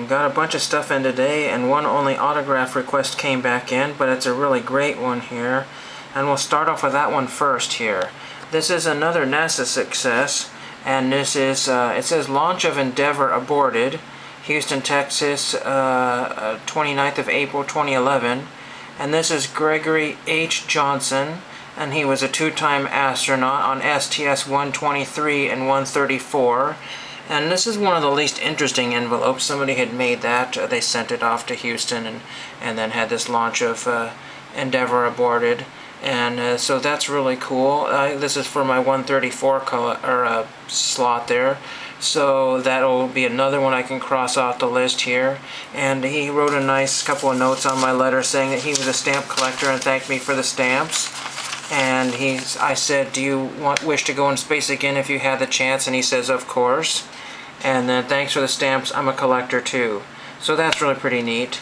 got a bunch of stuff in today, and one only autograph request came back in, but it's a really great one here. And we'll start off with that one first here. This is another NASA success, and this is, it says launch of Endeavour aborted, Houston, Texas, 29th of April 2011. And this is Gregory H. Johnson, and he was a two-time astronaut on STS-123 and 134. And this is one of the least interesting envelopes. Somebody had made that. They sent it off to Houston and then had this launch of Endeavour aborted. And so that's really cool. This is for my 134 color, slot there. So that'll be another one I can cross off the list here. And he wrote a nice couple of notes on my letter saying that he was a stamp collector and thanked me for the stamps. And I said, do you wish to go in space again if you had the chance? And he says, of course. And then thanks for the stamps, I'm a collector too. So that's really pretty neat.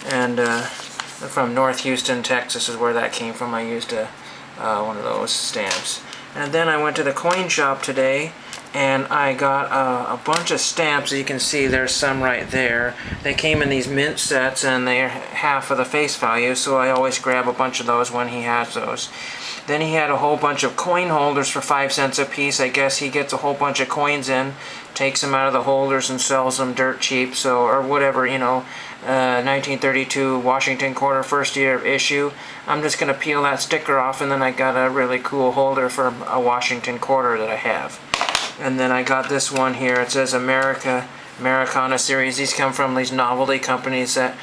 And from North Houston, Texas is where that came from. I used one of those stamps. And then I went to the coin shop today, and I got a bunch of stamps. As you can see, there's some right there. They came in these mint sets, and they're half of the face value, so I always grab a bunch of those when he has those. Then he had a whole bunch of coin holders for 5 cents a piece. I guess he gets a whole bunch of coins in, takes them out of the holders and sells them dirt cheap, so, or whatever, you know, 1932 Washington quarter, first year of issue. I'm just going to peel that sticker off, and then I got a really cool holder for a Washington quarter that I have. And then I got this one here. It says Americana series. These come from these novelty companies that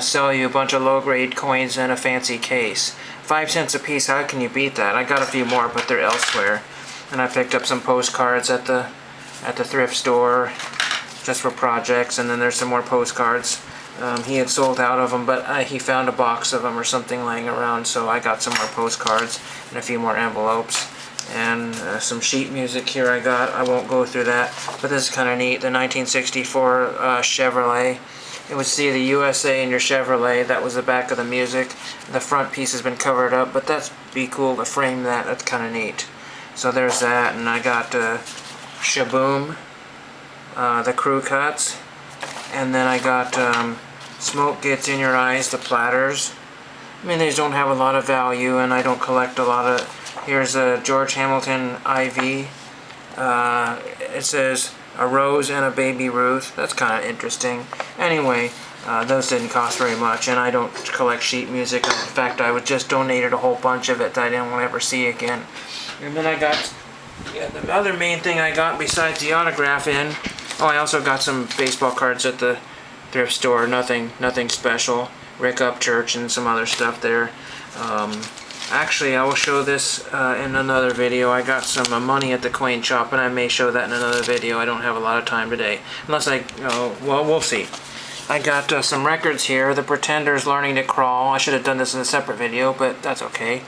sell you a bunch of low-grade coins in a fancy case. 5 cents a piece. How can you beat that? I got a few more, but they're elsewhere. And I picked up some postcards at the thrift store just for projects. And then there's some more postcards. He had sold out of them, but he found a box of them or something laying around, so I got some more postcards and a few more envelopes. And some sheet music here I got. I won't go through that, but this is kind of neat. The 1964 Chevrolet. It would see the USA in your Chevrolet. That was the back of the music. The front piece has been covered up, but that's be cool to frame that. That's kind of neat. So there's that, and I got Shaboom, the crew cuts, and then I got Smoke Gets in Your Eyes, the platters. I mean, these don't have a lot of value, and I don't collect a lot of. Here's a George Hamilton IV. It says a rose and a baby Ruth. That's kind of interesting. Anyway, those didn't cost very much, and I don't collect sheet music. In fact, I just donated a whole bunch of it that I didn't want to ever see again. And then I got, the other main thing I got besides the autograph in, I also got some baseball cards at the thrift store. Nothing special. Rick Upchurch and some other stuff there. Actually, I will show this in another video. I got some money at the coin shop, and I may show that in another video. I don't have a lot of time today. Unless well, we'll see. I got some records here. The Pretenders Learning to Crawl. I should have done this in a separate video, but that's okay.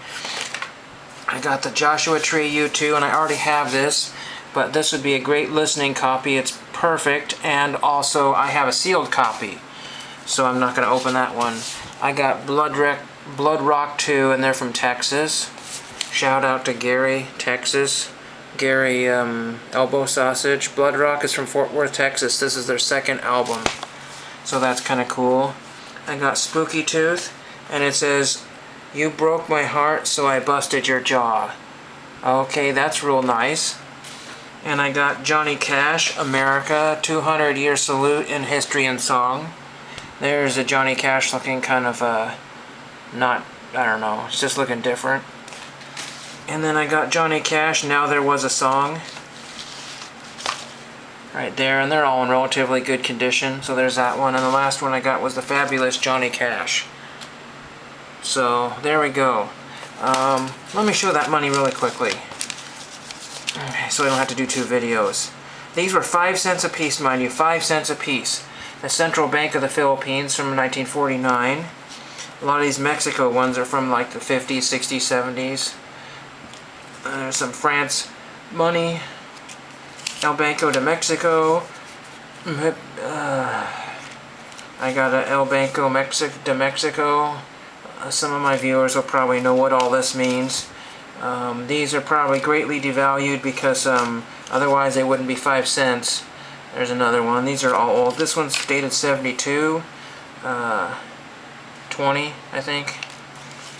I got the Joshua Tree U2, and I already have this, but this would be a great listening copy. It's perfect, and also I have a sealed copy, so I'm not going to open that one. I got Blood Rock 2, and they're from Texas. Shout out to Gary, Texas. Gary Elbow Sausage. Blood Rock is from Fort Worth, Texas. This is their second album, so that's kind of cool. I got Spooky Tooth, and it says, "You broke my heart, so I busted your jaw." Okay, that's real nice. And I got Johnny Cash, America, 200-year salute in history and song. There's a Johnny Cash looking kind of not, I don't know, it's just looking different. And then I got Johnny Cash, Now There Was a Song. Right there, and they're all in relatively good condition, so there's that one. And the last one I got was the fabulous Johnny Cash. So, there we go. Let me show that money really quickly. Okay, so I don't have to do 2 videos. These were 5 cents a piece, mind you, 5 cents a piece. The Central Bank of the Philippines from 1949. A lot of these Mexico ones are from like the 50s, 60s, 70s. There's some France money. El Banco de Mexico. I got a El Banco de Mexico. Some of my viewers will probably know what all this means. These are probably greatly devalued because otherwise they wouldn't be 5 cents. There's another one. These are all old. This one's dated 72, 20, I think.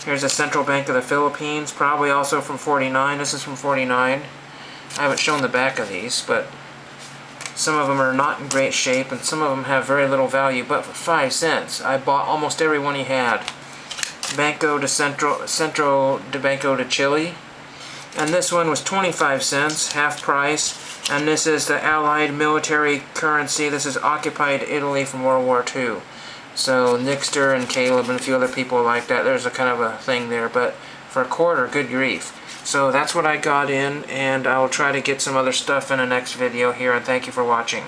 Here's the Central Bank of the Philippines, probably also from 49. This is from 49. I haven't shown the back of these, but some of them are not in great shape, and some of them have very little value, but for 5 cents, I bought almost every one he had. Banco de Centro de Banco de Chile. And this one was 25 cents, half price. And this is the Allied military currency. This is occupied Italy from World War II. So Nixter and Caleb and a few other people like that. There's a kind of a thing there, but for a quarter, good grief. So that's what I got in, and I'll try to get some other stuff in the next video here, and thank you for watching.